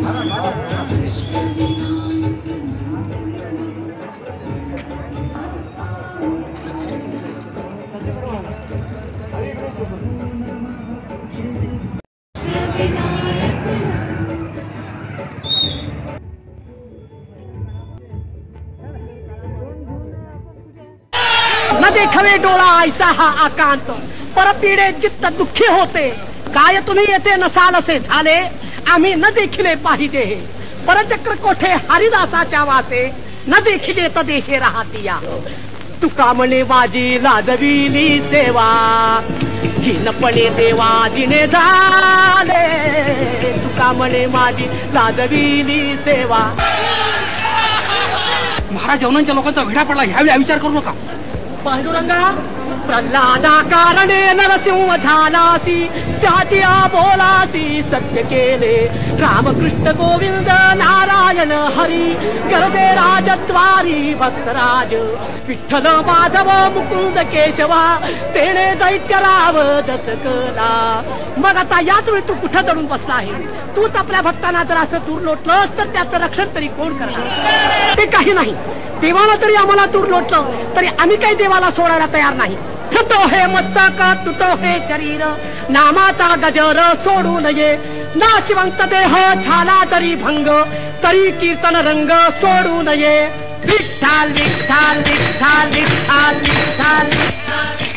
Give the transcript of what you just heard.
न देखावे डोळा ऐसा हा आकांत, परपीडे चित्त दुःखी होते. काय तुम्ही येथे नसाल असे झाले, आम्ही न देखिले पाहिजे. परचक्र कोठे हरिदासाच्या वासे, न देखिले तदेशे राहतिया. तुका म्हणे माझी लाजविली सेवा, हीनपणे देवाजीने झाले. तुका म्हणे माझी लाजविली सेवा. महाराज यवनांच्या लोकांचा वेढा पडला, ह्यावेळी विचार करू नका. पांडुरंगा, प्रल्हादा कारणे नरसिंह झालासी, त्याची बोलासी सत्य केले. रामकृष्ण गोविंद नारायण हरी, गरजे राजद्वारी भक्तराज. विठ्ठल माधव मुकुंद केशवा, तेणे दैत्य राव दचकला. मग आता याच वेळी तू कुठं दडून बसला आहेस? तूच आपल्या भक्तांना जर असं दूर लोटलंस तर त्याचं रक्षण तरी कोण करणार? ते काही नाही, देवाला तरी आम्हाला दूर लोटलं तरी आम्ही काही देवाला सोडायला तयार नाही. फुटो हे मस्तक, तुटो हे शरीर, नामाचा गजर सोडू नये. नाशिवंत देह झाला तरी भंग, तरी कीर्तन रंग सोडू नये. विठ्ठल विठ्ठल विठ्ठल विठ्ठल विठ्ठल.